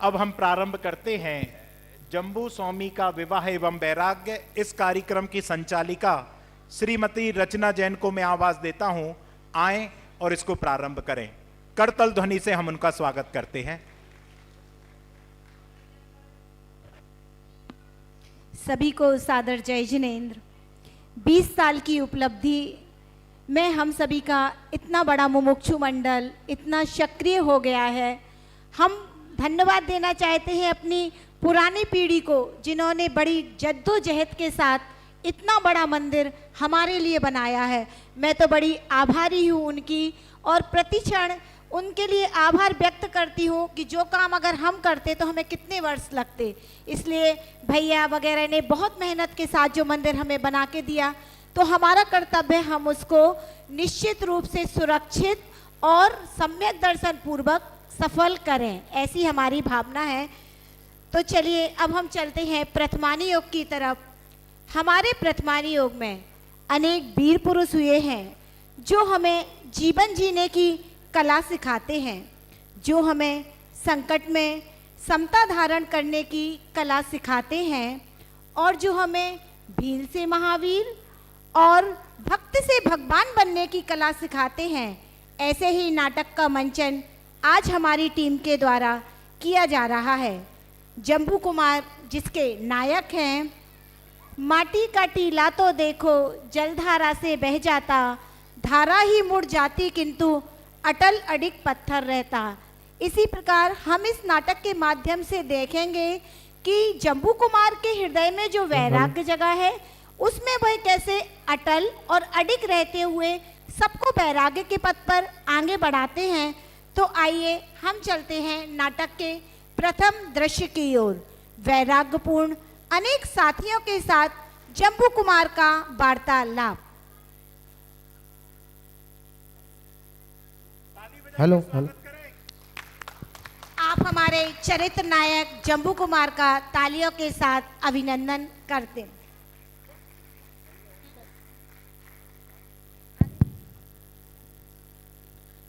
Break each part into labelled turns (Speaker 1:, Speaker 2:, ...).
Speaker 1: अब हम प्रारंभ करते हैं जम्बू स्वामी का विवाह एवं वैराग्य। इस कार्यक्रम की संचालिका श्रीमती रचना जैन को मैं आवाज देता हूं, आएं और इसको प्रारंभ करें। करतल ध्वनि से हम उनका स्वागत करते हैं।
Speaker 2: सभी को सादर जय जिनेंद्र। 20 साल की उपलब्धि में हम सभी का इतना बड़ा मुमुक्षु मंडल इतना सक्रिय हो गया है। हम धन्यवाद देना चाहते हैं अपनी पुरानी पीढ़ी को, जिन्होंने बड़ी जद्दोजहद के साथ इतना बड़ा मंदिर हमारे लिए बनाया है। मैं तो बड़ी आभारी हूँ उनकी, और प्रतिक्षण उनके लिए आभार व्यक्त करती हूँ कि जो काम अगर हम करते तो हमें कितने वर्ष लगते। इसलिए भैया वगैरह ने बहुत मेहनत के साथ जो मंदिर हमें बना के दिया, तो हमारा कर्तव्य हम उसको निश्चित रूप से सुरक्षित और सम्यक दर्शन पूर्वक सफल करें, ऐसी हमारी भावना है। तो चलिए अब हम चलते हैं प्रथमानी योग की तरफ। हमारे प्रथमानी योग में अनेक वीर पुरुष हुए हैं जो हमें जीवन जीने की कला सिखाते हैं, जो हमें संकट में समता धारण करने की कला सिखाते हैं, और जो हमें भील से महावीर और भक्त से भगवान बनने की कला सिखाते हैं। ऐसे ही नाटक का मंचन आज हमारी टीम के द्वारा किया जा रहा है। जम्बू कुमार जिसके नायक हैं, माटी का टीला तो देखो जलधारा से बह जाता, धारा ही मुड़ जाती किंतु अटल अडिग पत्थर रहता। इसी प्रकार हम इस नाटक के माध्यम से देखेंगे कि जम्बू कुमार के हृदय में जो वैराग्य जगह है, उसमें वह कैसे अटल और अडिग रहते हुए सबको वैराग्य के पथ पर आगे बढ़ाते हैं। तो आइए हम चलते हैं नाटक के प्रथम दृश्य की ओर। वैराग्यपूर्ण अनेक साथियों के साथ जम्बू कुमार का वार्तालाप।
Speaker 3: Hello hello.
Speaker 2: आप हमारे चरित्र नायक जम्बू कुमार का तालियों के साथ अभिनंदन करते हैं।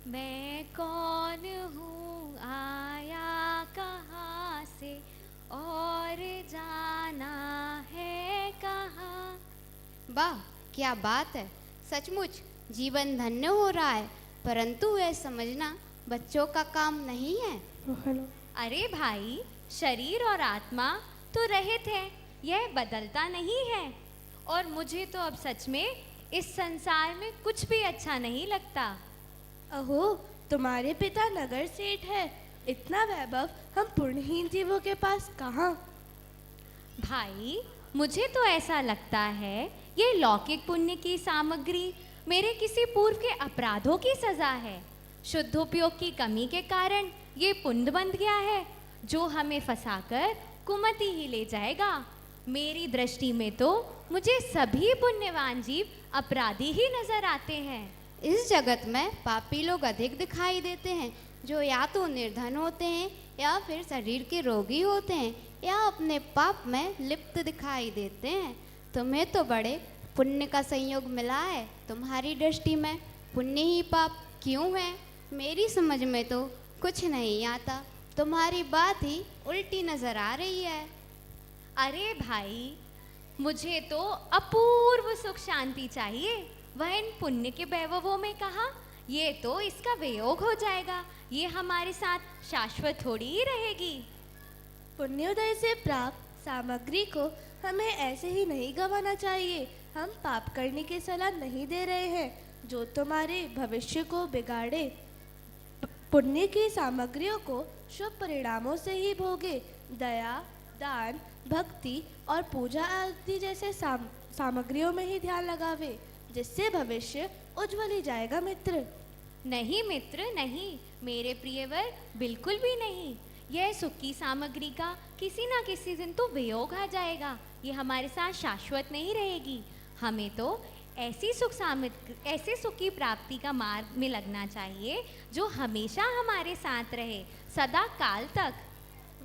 Speaker 4: मैं कौन हूँ, आया कहाँ से और जाना है कहाँ।
Speaker 5: वाह क्या बात है, सचमुच जीवन धन्य हो रहा है, परंतु यह समझना बच्चों का काम नहीं है।
Speaker 4: अरे भाई, शरीर और आत्मा तो रहित है, यह बदलता नहीं है। और मुझे तो अब सच में इस संसार में कुछ भी अच्छा नहीं लगता।
Speaker 6: अहो, तुम्हारे पिता नगर सेठ है, इतना वैभव हम पुण्यहीन जीवों के पास कहाँ।
Speaker 4: भाई, मुझे तो ऐसा लगता है ये लौकिक पुण्य की सामग्री मेरे किसी पूर्व के अपराधों की सजा है। शुद्धोपयोग की कमी के कारण ये पुण्य बंध गया है, जो हमें फंसाकर कुमति ही ले जाएगा। मेरी दृष्टि में तो मुझे सभी पुण्यवान जीव अपराधी ही नजर आते हैं।
Speaker 5: इस जगत में पापी लोग अधिक दिखाई देते हैं, जो या तो निर्धन होते हैं या फिर शरीर के रोगी होते हैं या अपने पाप में लिप्त दिखाई देते हैं। तुम्हें तो बड़े पुण्य का संयोग मिला है, तुम्हारी दृष्टि में पुण्य ही पाप क्यों है? मेरी समझ में तो कुछ नहीं आता, तुम्हारी बात ही उल्टी नजर आ रही है।
Speaker 4: अरे भाई, मुझे तो अपूर्व सुख शांति चाहिए, वह इन पुण्य के वैभवों में कहा। ये तो इसका वियोग हो जाएगा, ये हमारे साथ शाश्वत थोड़ी ही रहेगी।
Speaker 6: पुण्योदय से प्राप्त सामग्री को हमें ऐसे ही नहीं गंवाना चाहिए। हम पाप करने की सलाह नहीं दे रहे हैं, जो तुम्हारे भविष्य को बिगाड़े। पुण्य की सामग्रियों को शुभ परिणामों से ही भोगे। दया, दान, भक्ति और पूजा आदि जैसे सामग्रियों में ही ध्यान लगावे, जिससे भविष्य उज्जवल ही जाएगा। मित्र
Speaker 4: नहीं मित्र नहीं, मेरे प्रियवर, बिल्कुल भी नहीं। यह सुख की सामग्री का किसी ना किसी दिन तो वियोग आ जाएगा, ये हमारे साथ शाश्वत नहीं रहेगी। हमें तो ऐसी सुख की प्राप्ति का मार्ग में लगना चाहिए जो हमेशा हमारे साथ रहे, सदा काल तक।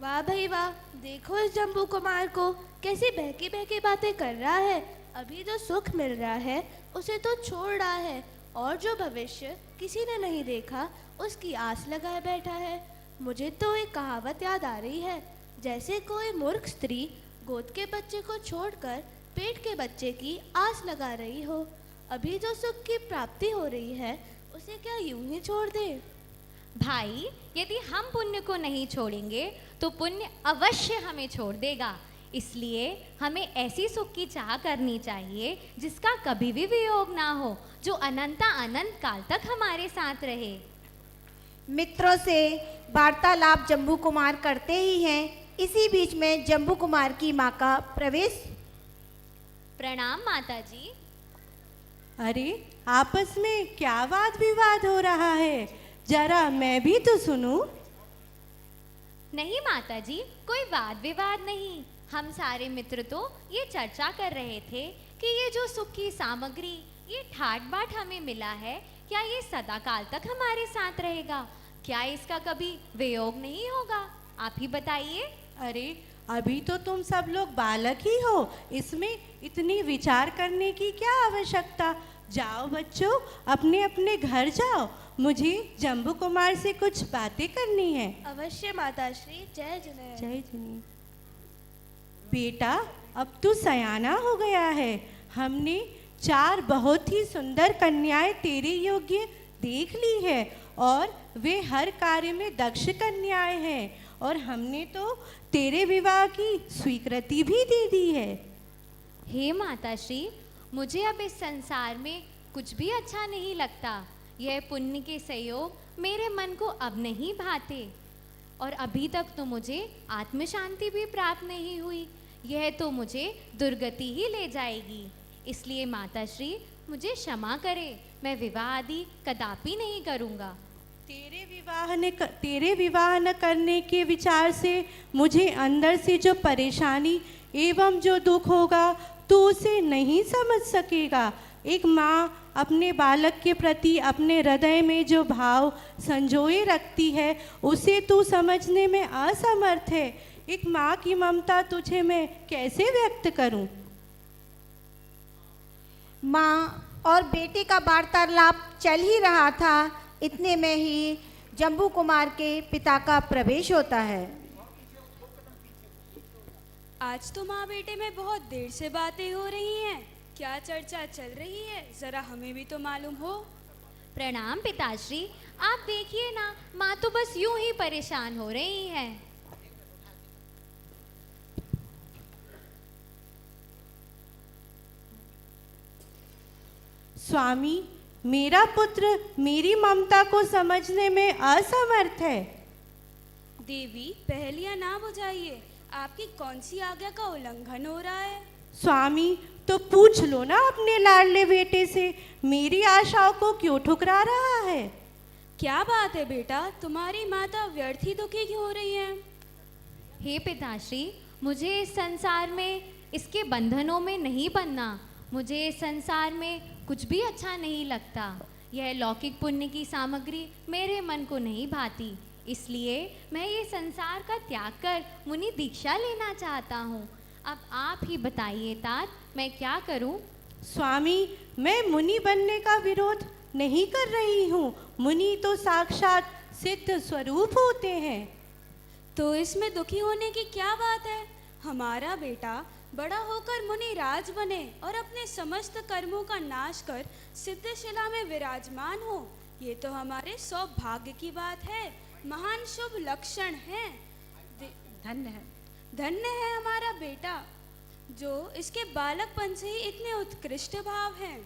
Speaker 6: वाह भाई वाह, देखो इस जम्बू कुमार को, कैसी बहकी बहकी बातें कर रहा है। अभी जो सुख मिल रहा है उसे तो छोड़ रहा है, और जो भविष्य किसी ने नहीं देखा उसकी आस लगाए बैठा है। मुझे तो एक कहावत याद आ रही है, जैसे कोई मूर्ख स्त्री गोद के बच्चे को छोड़कर पेट के बच्चे की आस लगा रही हो। अभी जो सुख की प्राप्ति हो रही है उसे क्या यूं ही छोड़ दे?
Speaker 4: भाई, यदि हम पुण्य को नहीं छोड़ेंगे तो पुण्य अवश्य हमें छोड़ देगा। इसलिए हमें ऐसी सुख की चाह करनी चाहिए जिसका कभी भी वियोग ना हो, जो अनंत काल तक हमारे साथ रहे।
Speaker 2: मित्रों से वार्तालाप जम्बू कुमार करते ही हैं। इसी बीच में जम्बू कुमार की माँ का प्रवेश।
Speaker 4: प्रणाम माता जी।
Speaker 3: अरे, आपस में क्या वाद विवाद हो रहा है? जरा मैं भी तो सुनूं।
Speaker 4: नहीं माता जी, कोई वाद विवाद नहीं। हम सारे मित्र तो ये चर्चा कर रहे थे कि ये जो सुख की सामग्री, ये ठाट बाट हमें मिला है, क्या ये सदा काल तक हमारे साथ रहेगा? क्या इसका कभी वियोग नहीं होगा? आप ही बताइए।
Speaker 3: अरे, अभी तो तुम सब लोग बालक ही हो, इसमें इतनी विचार करने की क्या आवश्यकता? जाओ बच्चों, अपने अपने घर जाओ। मुझे जम्बू कुमार से कुछ बातें करनी है।
Speaker 6: अवश्य माताश्री। जय जिनेंद्र।
Speaker 3: जय जिनी। बेटा, अब तू सयाना हो गया है। हमने 4 बहुत ही सुंदर कन्याएं तेरे योग्य देख ली है और वे हर कार्य में दक्ष कन्याएं हैं, और हमने तो तेरे विवाह की स्वीकृति भी दे दी है।
Speaker 4: हे माताश्री, मुझे अब इस संसार में कुछ भी अच्छा नहीं लगता। यह पुण्य के संयोग मेरे मन को अब नहीं भाते, और अभी तक तो मुझे आत्म शांति भी प्राप्त नहीं हुई। यह तो मुझे दुर्गति ही ले जाएगी। इसलिए माताश्री, मुझे क्षमा करे, मैं विवाह आदि कदापि नहीं करूँगा।
Speaker 3: तेरे विवाह न करने के विचार से मुझे अंदर से जो परेशानी एवं जो दुख होगा तू उसे नहीं समझ सकेगा। एक माँ अपने बालक के प्रति अपने हृदय में जो भाव संजोए रखती है उसे तू समझने में असमर्थ है। एक माँ की ममता तुझे मैं कैसे व्यक्त करूं?
Speaker 2: माँ और बेटे का वार्तालाप चल ही रहा था, इतने में ही जम्बू कुमार के पिता का प्रवेश होता है।
Speaker 7: आज तो माँ बेटे में बहुत देर से बातें हो रही हैं। क्या चर्चा चल रही है, जरा हमें भी तो मालूम हो।
Speaker 4: प्रणाम पिताश्री। आप देखिए ना, माँ तो बस यूं ही परेशान हो रही हैं।
Speaker 3: स्वामी, मेरा पुत्र मेरी ममता को समझने में असमर्थ है।
Speaker 7: देवी, पहेलियां ना बुझाइए। आपकी कौन सी आज्ञा का उल्लंघन हो रहा है?
Speaker 3: स्वामी, तो पूछ लो ना अपने लाडले बेटे से, मेरी आशाओं को क्यों ठुकरा रहा है?
Speaker 7: क्या बात है बेटा, तुम्हारी माता व्यर्थ ही दुखी क्यों हो रही है?
Speaker 4: हे पिताश्री, मुझे इस संसार में इसके बंधनों में नहीं बनना। मुझे इस संसार में कुछ भी अच्छा नहीं लगता। यह लौकिक पुण्य की सामग्री मेरे मन को नहीं भाती। इसलिए मैं ये संसार का त्याग कर मुनि दीक्षा लेना चाहता हूँ। अब आप ही बताइए तात, मैं क्या करूँ?
Speaker 3: स्वामी, मैं मुनि बनने का विरोध नहीं कर रही हूँ। मुनि तो साक्षात सिद्ध स्वरूप होते हैं।
Speaker 7: तो इसमें दुखी होने की क्या बात है? हमारा बेटा बड़ा होकर मुनि राज बने और अपने समस्त कर्मों का नाश कर सिद्ध शिला में विराजमान हो, ये तो हमारे सौभाग्य की बात है, महान शुभ लक्षण है। धन्य है हमारा बेटा, जो इसके बालकपन से ही इतने उत्कृष्ट भाव हैं।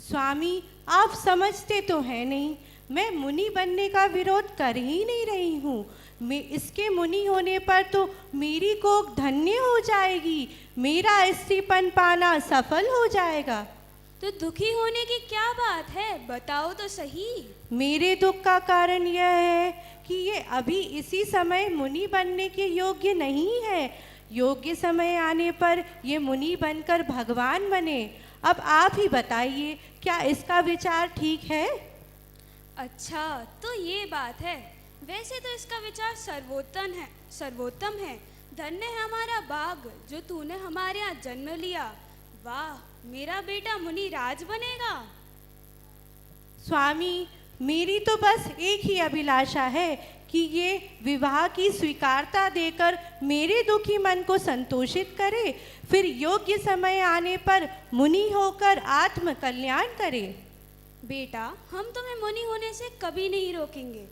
Speaker 3: स्वामी, आप समझते तो हैं नहीं, मैं मुनि बनने का विरोध कर ही नहीं रही हूँ। मैं इसके मुनि होने पर तो मेरी कोख धन्य हो जाएगी, मेरा स्त्रीपन पाना सफल हो जाएगा।
Speaker 7: तो दुखी होने की क्या बात है, बताओ तो सही।
Speaker 3: मेरे दुख का कारण यह है कि ये अभी इसी समय मुनि बनने के योग्य नहीं है। योग्य समय आने पर ये मुनि बनकर भगवान बने। अब आप ही बताइए, क्या इसका विचार ठीक है?
Speaker 7: अच्छा, तो ये बात है। वैसे तो इसका विचार सर्वोत्तम है। धन्य है हमारा भाग जो तूने हमारे यहाँ जन्म लिया। वाह, मेरा बेटा मुनि राज बनेगा।
Speaker 3: स्वामी, मेरी तो बस एक ही अभिलाषा है कि ये विवाह की स्वीकारता देकर मेरे दुखी मन को संतोषित करे, फिर योग्य समय आने पर मुनि होकर आत्म कल्याण करे।
Speaker 7: बेटा, हम तुम्हें मुनि होने से कभी नहीं रोकेंगे।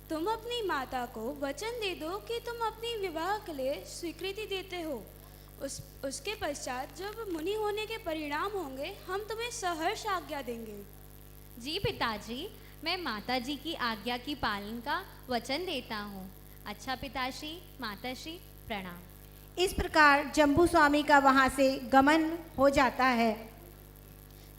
Speaker 7: तुम अपनी माता को वचन दे दो कि तुम अपनी विवाह के लिए स्वीकृति देते हो। उसके पश्चात जब मुनि होने के परिणाम होंगे, हम तुम्हें सहर्ष आज्ञा देंगे।
Speaker 4: जी पिताजी, मैं माताजी की आज्ञा की पालन का वचन देता हूँ। अच्छा पिताश्री, माताश्री, प्रणाम।
Speaker 2: इस प्रकार जम्बू स्वामी का वहाँ से गमन हो जाता है।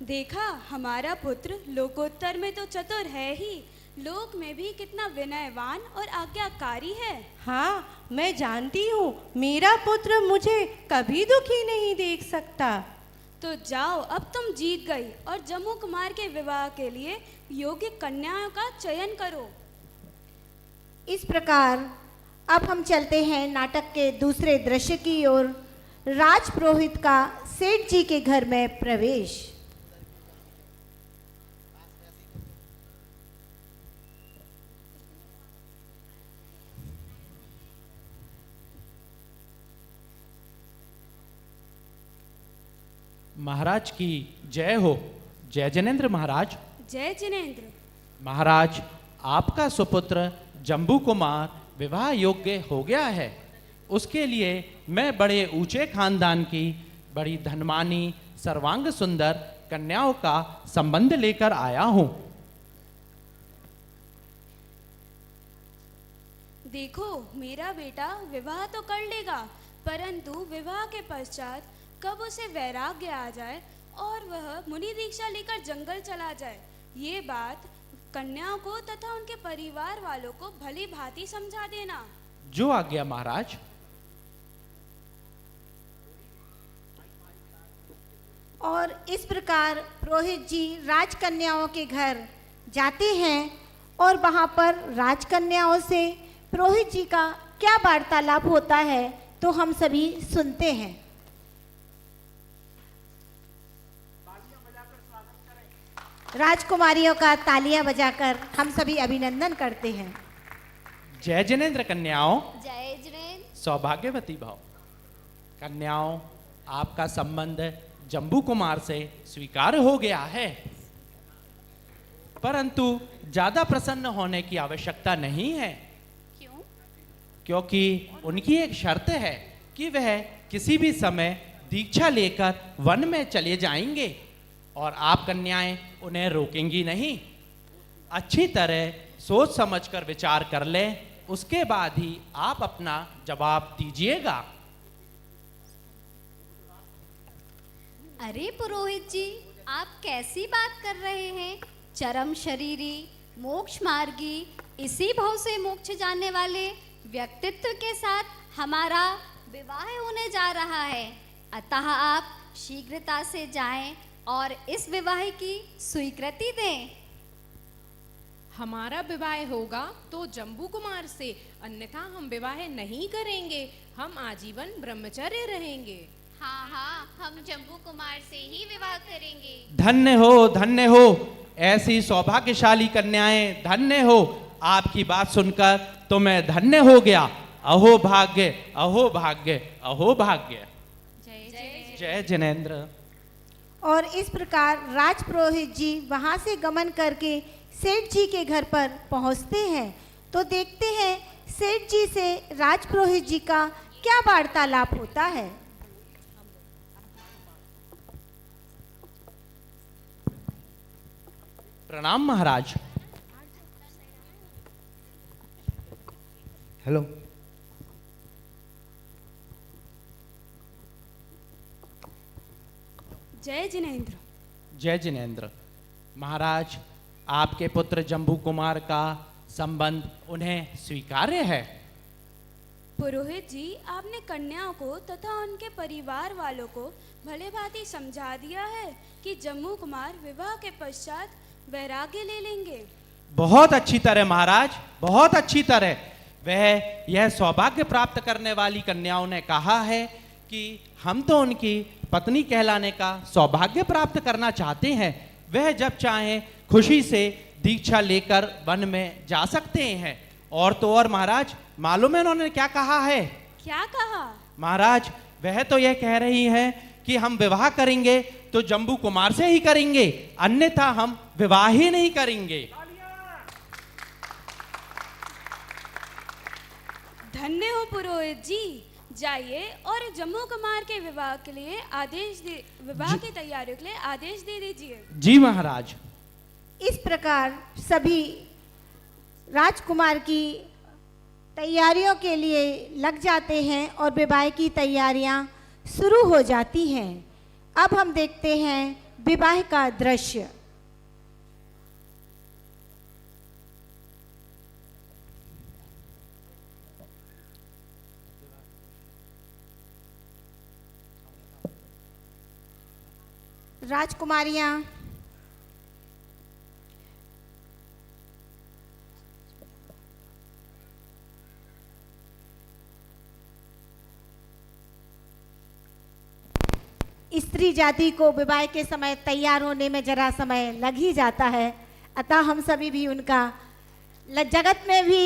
Speaker 7: देखा, हमारा पुत्र लोकोत्तर में तो चतुर है ही, लोक में भी कितना विनयवान और आज्ञाकारी है।
Speaker 3: हाँ, मैं जानती हूँ, मेरा पुत्र मुझे कभी दुखी नहीं देख सकता।
Speaker 7: तो जाओ, अब तुम जीत गई और जम्मू कुमार के विवाह के लिए योग्य कन्याओं का चयन करो।
Speaker 2: इस प्रकार अब हम चलते हैं नाटक के दूसरे दृश्य की ओर। राजपुरोहित का सेठ जी के घर में प्रवेश।
Speaker 8: महाराज की जय हो। जय जिनेंद्र महाराज।
Speaker 7: जय जिनेंद्र।
Speaker 8: महाराज, आपका सुपुत्र जम्बू कुमार विवाह योग्य हो गया है। उसके लिए मैं बड़े ऊंचे खानदान की, बड़ी धनवानी, सर्वांग सुंदर कन्याओं का संबंध लेकर आया हूं।
Speaker 7: देखो, मेरा बेटा विवाह तो कर लेगा, परंतु विवाह के पश्चात कब उसे वैराग्य आ जाए और वह मुनि दीक्षा लेकर जंगल चला जाए, ये बात कन्याओं को तथा उनके परिवार वालों को भली भांति समझा देना।
Speaker 8: जो आज्ञा महाराज।
Speaker 2: और इस प्रकार पुरोहित जी राजकन्याओं के घर जाते हैं और वहाँ पर राजकन्याओं से पुरोहित जी का क्या वार्तालाप होता है तो हम सभी सुनते हैं। राजकुमारियों का तालियां बजाकर हम सभी अभिनंदन करते हैं।
Speaker 8: जय जिनेंद्र कन्याओं।
Speaker 5: जय जिनेंद्र।
Speaker 8: सौभाग्यवती भव। कन्याओं, आपका संबंध जम्बू कुमार से स्वीकार हो गया है, परंतु ज्यादा प्रसन्न होने की आवश्यकता नहीं है।
Speaker 5: क्यों?
Speaker 8: क्योंकि उनकी एक शर्त है कि वह किसी भी समय दीक्षा लेकर वन में चले जाएंगे और आप कन्याएं उन्हें रोकेंगी नहीं। अच्छी तरह सोच समझकर विचार कर लें, उसके बाद ही आप अपना जवाब दीजिएगा।
Speaker 5: अरे पुरोहित जी, आप कैसी बात कर रहे हैं? चरम शरीरी, मोक्ष मार्गी, इसी भाव से मोक्ष जाने वाले व्यक्तित्व के साथ हमारा विवाह होने जा रहा है। अतः आप शीघ्रता से जाएं और इस विवाह की स्वीकृति दें।
Speaker 9: हमारा विवाह होगा तो जम्बू कुमार से, अन्यथा हम विवाह नहीं करेंगे। हम आजीवन ब्रह्मचर्य रहेंगे।
Speaker 5: हाँ हाँ, हम जम्बू कुमार से ही विवाह करेंगे।
Speaker 8: धन्य हो, धन्य हो, ऐसी सौभाग्यशाली कन्याएं धन्य हो। आपकी बात सुनकर तो मैं धन्य हो गया। अहो भाग्य, अहो भाग्य, अहो भाग्य। जय जिनेंद्र।
Speaker 2: और इस प्रकार राजपुरोहित जी वहाँ से गमन करके सेठ जी के घर पर पहुँचते हैं तो देखते हैं सेठ जी से राजपुरोहित जी का क्या वार्तालाप होता है।
Speaker 8: प्रणाम महाराज।
Speaker 10: हेलो।
Speaker 7: जय जिनेंद्र।
Speaker 8: जय जिनेंद्र। महाराज, आपके पुत्र जम्बू कुमार का संबंध उन्हें स्वीकार्य है।
Speaker 7: पुरोहित जी, आपने कन्याओं को तथा उनके परिवार वालों को भले भांति समझा दिया है कि जम्मू कुमार विवाह के पश्चात वैराग्य ले लेंगे।
Speaker 8: बहुत अच्छी तरह महाराज, बहुत अच्छी तरह। वह यह सौभाग्य प्राप्त करने वाली कन्याओं ने कहा है कि हम तो उनकी पत्नी कहलाने का सौभाग्य प्राप्त करना चाहते हैं। वह जब चाहें खुशी से दीक्षा लेकर वन में जा सकते हैं और तो और महाराज, मालूम है उन्होंने क्या कहा है?
Speaker 7: क्या कहा?
Speaker 8: महाराज, वह तो यह कह रही है कि हम विवाह करेंगे तो जम्बू कुमार से ही करेंगे, अन्यथा हम विवाह ही नहीं करेंगे।
Speaker 7: धन्य हो पुरोहित जी, जाइए और जम्मू कुमार के विवाह के लिए विवाह की तैयारियों के लिए आदेश दे दीजिए।
Speaker 8: जी महाराज।
Speaker 2: इस प्रकार सभी राजकुमार की तैयारियों के लिए लग जाते हैं और विवाह की तैयारियां शुरू हो जाती हैं। अब हम देखते हैं विवाह का दृश्य। राजकुमारियां स्त्री जाति को विवाह के समय तैयार होने में जरा समय लग ही जाता है, अतः हम सभी भी उनका जगत में भी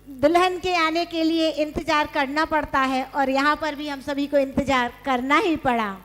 Speaker 2: दुल्हन के आने के लिए इंतजार करना पड़ता है और यहाँ पर भी हम सभी को इंतजार करना ही पड़ा।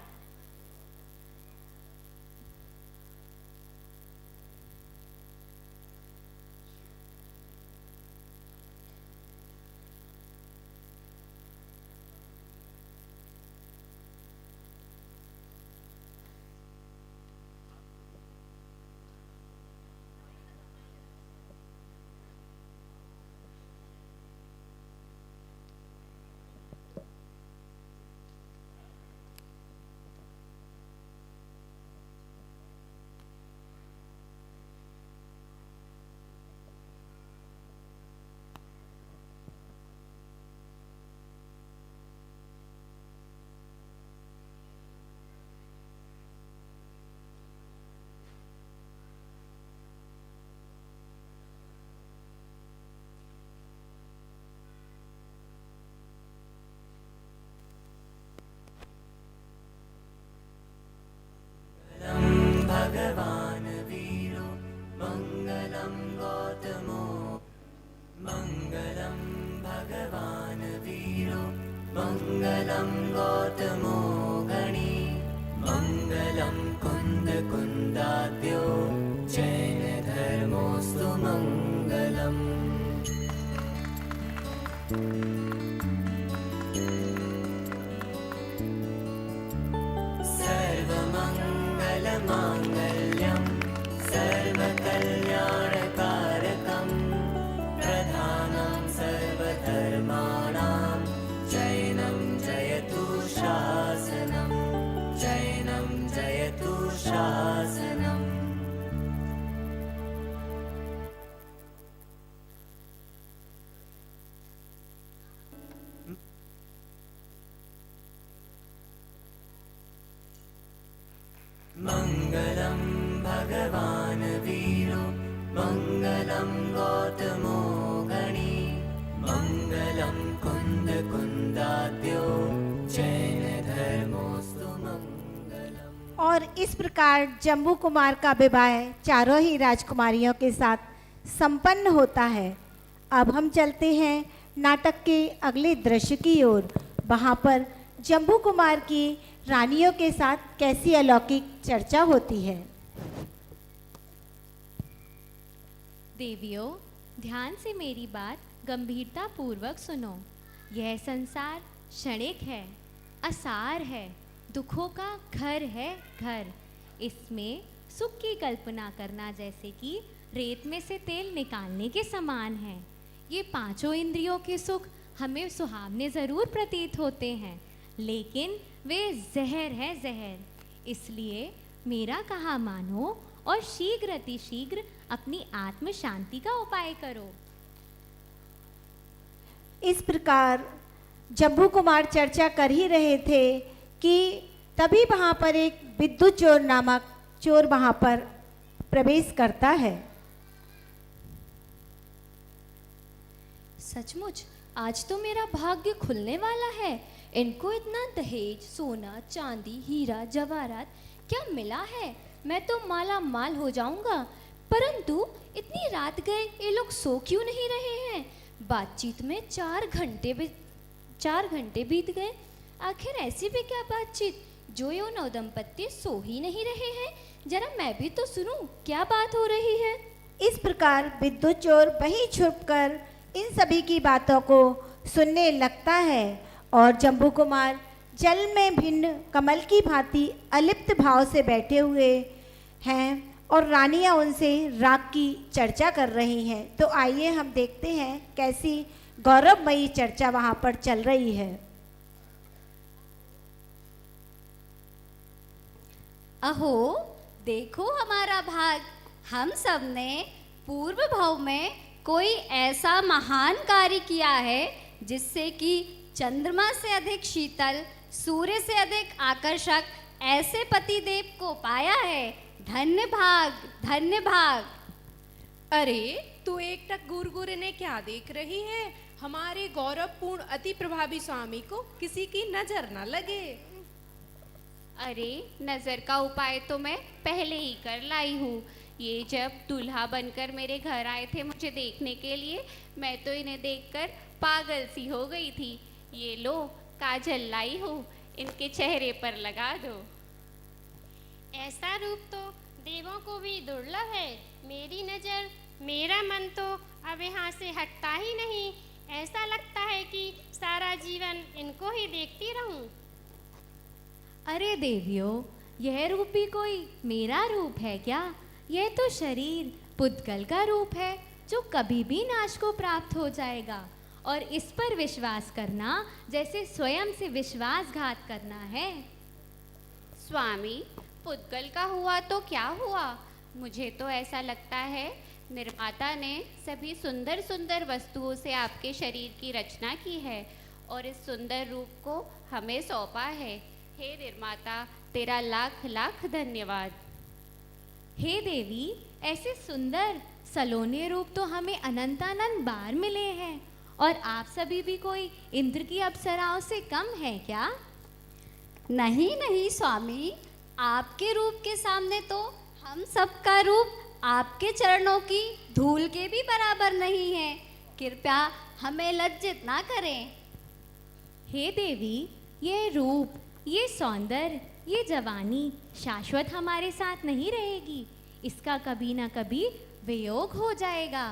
Speaker 10: मंगलम भगवान वीरो मंगलम गौतमो गणी मंगलम कुंद कुंदाद्यो जैन धर्मोस्तु मंगलम।
Speaker 2: और इस प्रकार जम्बू कुमार का विवाह चारों ही राजकुमारियों के साथ संपन्न होता है। अब हम चलते हैं नाटक के अगले दृश्य की ओर। वहाँ पर जम्बू कुमार की रानियों के साथ कैसी अलौकिक चर्चा होती है।
Speaker 4: देवियों, ध्यान से मेरी बात गंभीरता पूर्वक सुनो। यह संसार क्षणिक है, असार है, दुखों का घर है घर। इसमें सुख की कल्पना करना जैसे कि रेत में से तेल निकालने के समान है। ये पांचों इंद्रियों के सुख हमें सुहावने ज़रूर प्रतीत होते हैं, लेकिन वे जहर है जहर। इसलिए मेरा कहा मानो और शीघ्र अतिशीघ्र अपनी आत्म शांति का उपाय करो।
Speaker 2: इस प्रकार जम्बू कुमार चर्चा कर ही रहे थे कि तभी वहाँ पर एक विद्युत चोर नामक चोर वहाँ पर प्रवेश करता है।
Speaker 11: सचमुच आज तो मेरा भाग्य खुलने वाला है। इनको इतना दहेज, सोना, चांदी, हीरा, जवाहरात क्या मिला है? मैं तो माला माल हो जाऊंगा। परंतु इतनी रात गए ये लोग सो क्यों नहीं रहे हैं? बातचीत में 4 घंटे बीत गए। आखिर ऐसी भी क्या बातचीत जो ये नवदंपति सो ही नहीं रहे हैं? जरा मैं भी तो सुनूं क्या बात हो रही है।
Speaker 2: इस प्रकार विद्युत चोर वहीं छुपकर इन सभी की बातों को सुनने लगता है और जम्बू कुमार जल में भिन्न कमल की भांति अलिप्त भाव से बैठे हुए हैं और रानियां उनसे राग की चर्चा कर रही हैं। तो आइए हम देखते हैं कैसी गौरवमयी चर्चा वहां पर चल रही है।
Speaker 5: अहो देखो हमारा भाग, हम सब ने पूर्व भाव में कोई ऐसा महान कार्य किया है जिससे कि चंद्रमा से अधिक शीतल, सूर्य से अधिक आकर्षक ऐसे पतिदेव को पाया है। धन्य भाग, धन्य भाग।
Speaker 9: अरे तू एकटक गुरगुर ने क्या देख रही है? हमारे गौरवपूर्ण अति प्रभावी स्वामी को किसी की नजर न लगे।
Speaker 4: अरे नजर का उपाय तो मैं पहले ही कर लाई हूँ। ये जब दूल्हा बनकर मेरे घर आए थे मुझे देखने के लिए, मैं तो इन्हें देखकर पागल सी हो गई थी। ये लो काजल लाई हूँ, इनके चेहरे पर लगा दो।
Speaker 12: ऐसा रूप तो देवों को भी दुर्लभ है। मेरी नज़र, मेरा मन तो अब यहाँ से हटता ही नहीं। ऐसा लगता है कि सारा जीवन इनको ही देखती रहूं।
Speaker 4: अरे देवियों, यह रूप भी कोई मेरा रूप है क्या? यह तो शरीर पुद्गल का रूप है जो कभी भी नाश को प्राप्त हो जाएगा, और इस पर विश्वास करना जैसे स्वयं से विश्वासघात करना है। स्वामी, पुद्गल का हुआ तो क्या हुआ? मुझे तो ऐसा लगता है निर्माता ने सभी सुंदर सुंदर वस्तुओं से आपके शरीर की रचना की है और इस सुंदर रूप को हमें सौंपा है। हे निर्माता, तेरा लाख लाख धन्यवाद। हे देवी, ऐसे सुंदर सलोने रूप तो हमें अनंतानंत बार मिले हैं, और आप सभी भी कोई इंद्र की अप्सराओं से कम है क्या?
Speaker 5: नहीं नहीं स्वामी, आपके रूप के सामने तो हम सबका रूप आपके चरणों की धूल के भी बराबर नहीं है। कृपया हमें लज्जित ना करें।
Speaker 4: हे देवी, ये रूप, ये सौंदर्य, ये जवानी शाश्वत हमारे साथ नहीं रहेगी। इसका कभी ना कभी वियोग हो जाएगा।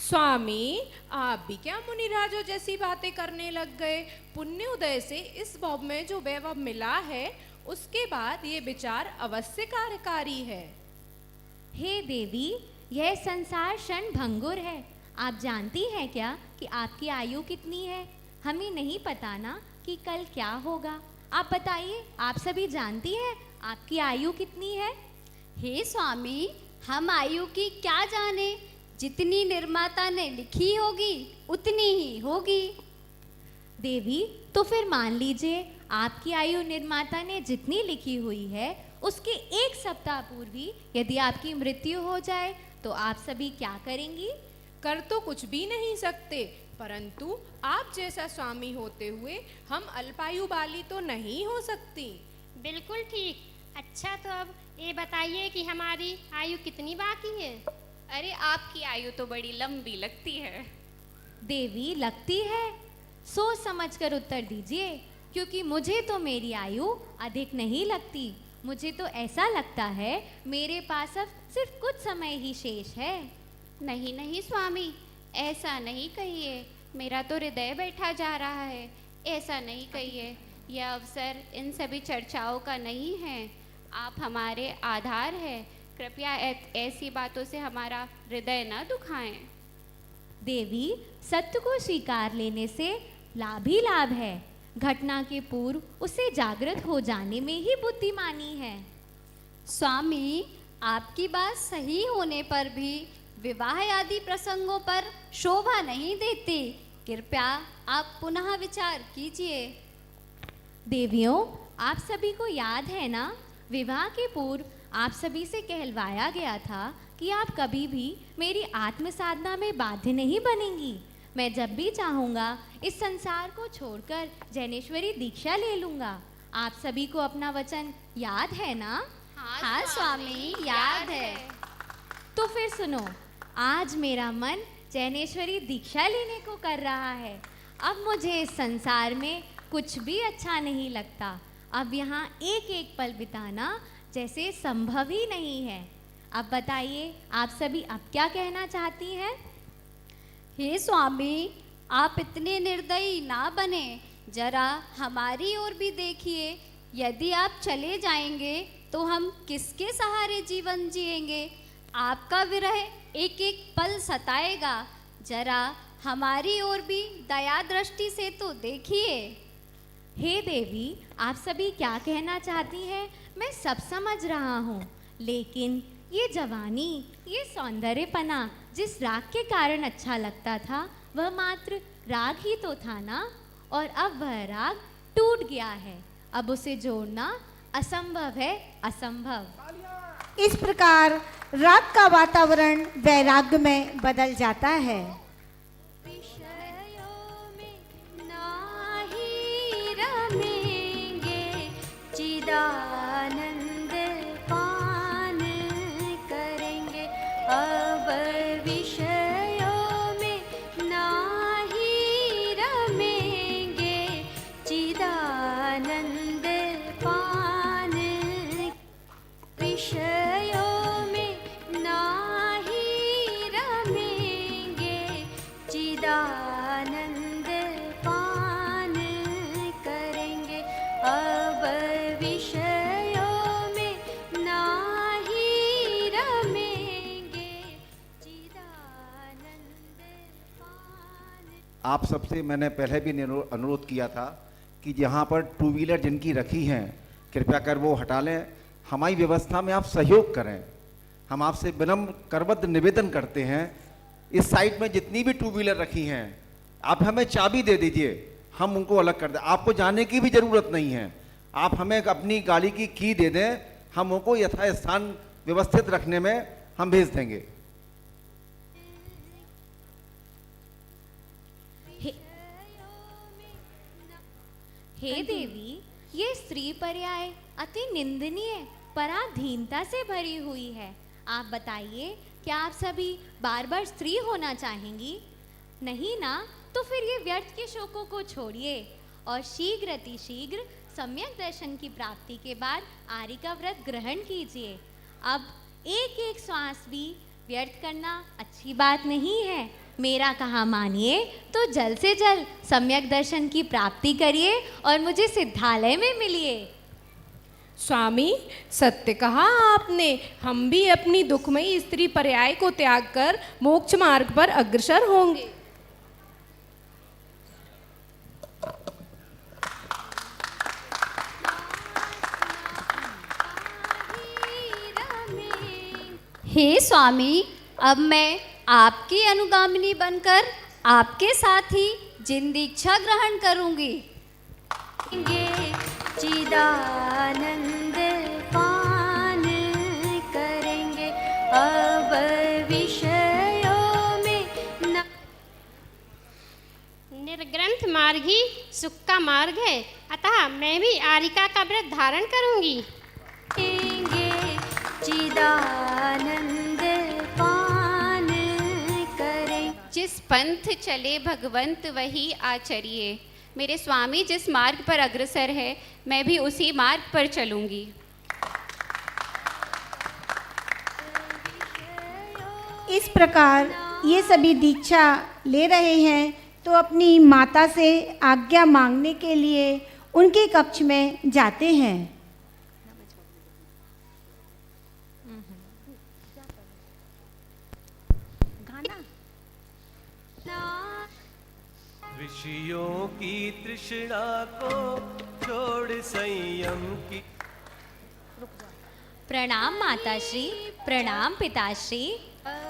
Speaker 9: स्वामी, आप भी क्या मुनिराजों जैसी बातें करने लग गए? पुण्य उदय से इस भव में जो वैभव मिला है उसके बाद ये विचार अवश्य कार्यकारी है।
Speaker 4: हे देवी, यह संसार क्षण भंगुर है। आप जानती हैं क्या कि आपकी आयु कितनी है? हमें नहीं पता ना कि कल क्या होगा। आप बताइए, आप सभी जानती हैं आपकी आयु कितनी है?
Speaker 5: हे स्वामी, हम आयु की क्या जाने, जितनी निर्माता ने लिखी होगी उतनी ही होगी।
Speaker 4: देवी, तो फिर मान लीजिए आपकी आयु निर्माता ने जितनी लिखी हुई है उसके 1 सप्ताह पूर्व ही यदि आपकी मृत्यु हो जाए तो आप सभी क्या करेंगी?
Speaker 9: कर तो कुछ भी नहीं सकते, परंतु आप जैसा स्वामी होते हुए हम अल्पायु वाली तो नहीं हो सकती।
Speaker 12: बिल्कुल ठीक। अच्छा, तो अब ये बताइए कि हमारी आयु कितनी बाकी है?
Speaker 4: अरे आपकी आयु तो बड़ी लंबी लगती है। देवी, लगती है? सोच समझकर उत्तर दीजिए, क्योंकि मुझे तो मेरी आयु अधिक नहीं लगती। मुझे तो ऐसा लगता है मेरे पास अब सिर्फ कुछ समय ही शेष है।
Speaker 5: नहीं नहीं स्वामी, ऐसा नहीं कहिए। मेरा तो हृदय बैठा जा रहा है। ऐसा नहीं कहिए। यह अवसर इन सभी चर्चाओं का नहीं है। आप हमारे आधार है। कृपया ऐसी बातों से हमारा हृदय न दुखाएं।
Speaker 4: देवी, सत्य को स्वीकार लेने से लाभ ही लाभ है। घटना के पूर्व उसे जागृत हो जाने में ही बुद्धिमानी है।
Speaker 5: स्वामी, आपकी बात सही होने पर भी विवाह आदि प्रसंगों पर शोभा नहीं देती। कृपया आप पुनः विचार कीजिए।
Speaker 4: देवियों, आप सभी को याद है ना, विवाह के पूर्व आप सभी से कहलवाया गया था कि आप कभी भी मेरी आत्म साधना में बाध्य नहीं बनेंगी। मैं जब भी चाहूँगा इस संसार को छोड़कर जैनेश्वरी दीक्षा ले लूँगा। आप सभी को अपना वचन याद है ना?
Speaker 5: हाँ स्वामी, याद है।
Speaker 4: तो फिर सुनो, आज मेरा मन जैनेश्वरी दीक्षा लेने को कर रहा है। अब मुझे इस संसार में कुछ भी अच्छा नहीं लगता। अब यहाँ एक एक पल बिताना जैसे संभव ही नहीं है। अब बताइए, आप सभी अब क्या कहना चाहती हैं?
Speaker 11: हे स्वामी, आप इतने निर्दयी ना बने, जरा हमारी ओर भी देखिए। यदि आप चले जाएंगे तो हम किसके सहारे जीवन जिएंगे? आपका विरह एक एक पल सताएगा। जरा हमारी ओर भी दया दृष्टि से तो देखिए।
Speaker 4: हे देवी, आप सभी क्या कहना चाहती हैं मैं सब समझ रहा हूँ, लेकिन ये जवानी, ये सौंदर्यपना जिस राग के कारण अच्छा लगता था, वह मात्र राग ही तो था ना। और अब वह राग टूट गया है। अब उसे जोड़ना असंभव है, असंभव।
Speaker 2: इस प्रकार राग का वातावरण वैराग्य में बदल जाता है।
Speaker 11: विषयों में नाही रमेंगे, चिदानंद पान करेंगे। अब विषयों में नाही रमेंगे, चिदानंद पान। विषयों में नाही रमेंगे, चिदानंद पान करेंगे। अब विषयों में नाही रमेंगे, चिदानंद पान।
Speaker 13: आप सबसे मैंने पहले भी अनुरोध किया था कि जहाँ पर टू व्हीलर जिनकी रखी हैं, कृपया कर वो हटा लें। हमारी व्यवस्था में आप सहयोग करें। हम आपसे विनम्र करबद्ध निवेदन करते हैं, इस साइड में जितनी भी टू व्हीलर रखी हैं, आप हमें चाबी दे दीजिए, हम उनको अलग कर दें। आपको जाने की भी ज़रूरत नहीं है। आप हमें अपनी गाड़ी की की दे दें, हम उनको यथास्थान व्यवस्थित रखने में हम भेज देंगे।
Speaker 4: हे देवी, ये स्त्री पर्याय अति निंदनीय, पराधीनता से भरी हुई है। आप बताइए, क्या आप सभी बार बार स्त्री होना चाहेंगी? नहीं ना? तो फिर ये व्यर्थ के शोकों को छोड़िए और शीघ्र अतिशीघ्र सम्यक दर्शन की प्राप्ति के बाद आर्य का व्रत ग्रहण कीजिए। अब एक एक श्वास भी व्यर्थ करना अच्छी बात नहीं है। मेरा कहा मानिए तो जल्द से जल्द सम्यक दर्शन की प्राप्ति करिए और मुझे सिद्धालय में मिलिए।
Speaker 9: स्वामी, सत्य कहा आपने। हम भी अपनी दुखमयी स्त्री पर्याय को त्याग कर मोक्ष मार्ग पर अग्रसर होंगे।
Speaker 11: हे स्वामी, अब मैं आपकी अनुगामिनी बनकर आपके साथ ही जिन दीक्षा ग्रहण करूंगी। चिदानंद पान करेंगे। अब विषयों में
Speaker 12: निर्ग्रंथ मार्ग ही सुख का मार्ग है, अतः मैं भी आरिका का व्रत धारण करूंगी।
Speaker 11: चिदानंद पान करें।
Speaker 14: जिस पंथ चले भगवंत वही आचरिए। मेरे स्वामी जिस मार्ग पर अग्रसर है, मैं भी उसी मार्ग पर चलूंगी।
Speaker 2: इस प्रकार ये सभी दीक्षा ले रहे हैं, तो अपनी माता से आज्ञा मांगने के लिए उनके कक्ष में जाते हैं।
Speaker 10: ऋषियों की तृष्णा को छोड़ संयम की।
Speaker 4: प्रणाम माताश्री, प्रणाम पिताश्री।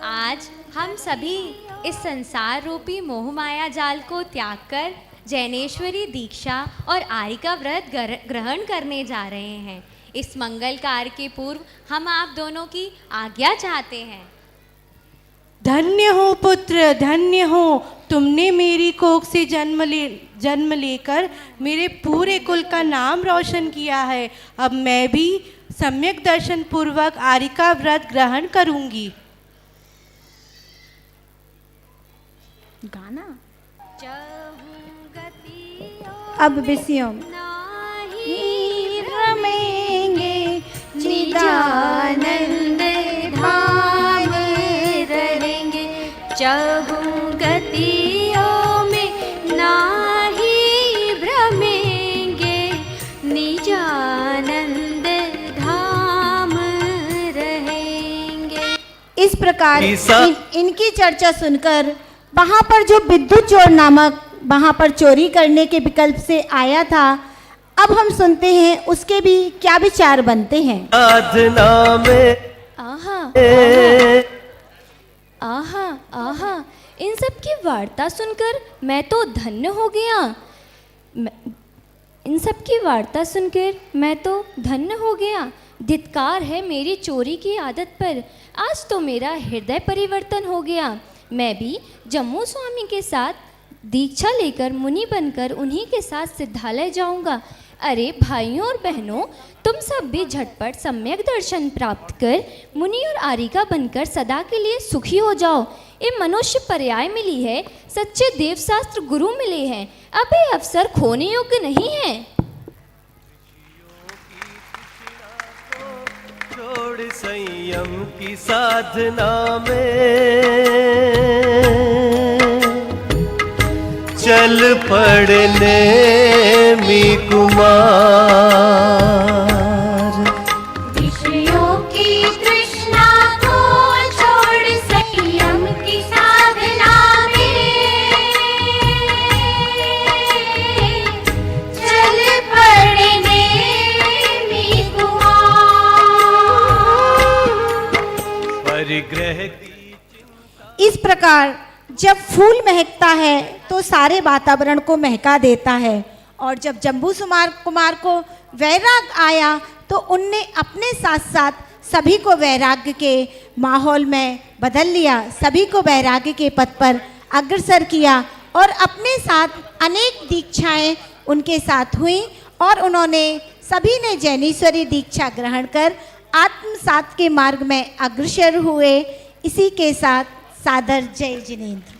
Speaker 4: आज हम सभी इस संसार रूपी मोह माया जाल को त्याग कर जैनेश्वरी दीक्षा और आर्य का व्रत ग्रहण करने जा रहे हैं। इस मंगल कार्य के पूर्व हम आप दोनों की आज्ञा चाहते हैं।
Speaker 3: धन्य हो पुत्र, धन्य हो। तुमने मेरी कोख से जन्म जन्म लेकर मेरे पूरे कुल का नाम रोशन किया है। अब मैं भी सम्यक दर्शन पूर्वक आरिका व्रत ग्रहण करूंगी।
Speaker 2: गाना अब विषयों में रमेंगे
Speaker 11: निजानंद धाम रहेंगे, चहु गतियों में नाही भ्रमेंगे, निजानंद धाम रहेंगे।
Speaker 2: इस प्रकार इनकी चर्चा सुनकर वहां पर जो विद्युत चोर नामक वहां पर चोरी करने के विकल्प से आया था, अब हम सुनते हैं उसके भी क्या विचार बनते हैं।
Speaker 10: साधना में
Speaker 11: आहा आहा आहा, इन सब की वार्ता सुनकर मैं तो धन्य हो गया। इन सब की वार्ता सुनकर मैं तो धन्य हो गया। धिक्कार है मेरी चोरी की आदत पर, आज तो मेरा हृदय परिवर्तन हो गया। मैं भी जम्मू स्वामी के साथ दीक्षा लेकर मुनि बनकर उन्हीं के साथ सिद्धालय जाऊंगा। अरे भाइयों और बहनों, तुम सब भी झटपट सम्यक दर्शन प्राप्त कर मुनि और आरिका बनकर सदा के लिए सुखी हो जाओ। ये मनुष्य पर्याय मिली है, सच्चे देवशास्त्र गुरु मिले हैं, अब ये अवसर खोने योग्य नहीं है।
Speaker 10: छोड़ संयम की साधना में चल पड़ने मी कुमार,
Speaker 11: विषयों की तृष्णा को छोड़ संयम की साधना में चल पड़ने मी कुमार।
Speaker 10: परिग्रह
Speaker 2: इस प्रकार जब फूल महकता है तो सारे वातावरण को महका देता है, और जब जम्बू कुमार को वैराग आया तो उनने अपने साथ साथ सभी को वैराग्य के माहौल में बदल लिया, सभी को वैराग्य के पथ पर अग्रसर किया, और अपने साथ अनेक दीक्षाएं उनके साथ हुई, और उन्होंने सभी ने जैनेश्वरी दीक्षा ग्रहण कर आत्मसात के मार्ग में अग्रसर हुए। इसी के साथ सादर जय जिनेंद्र।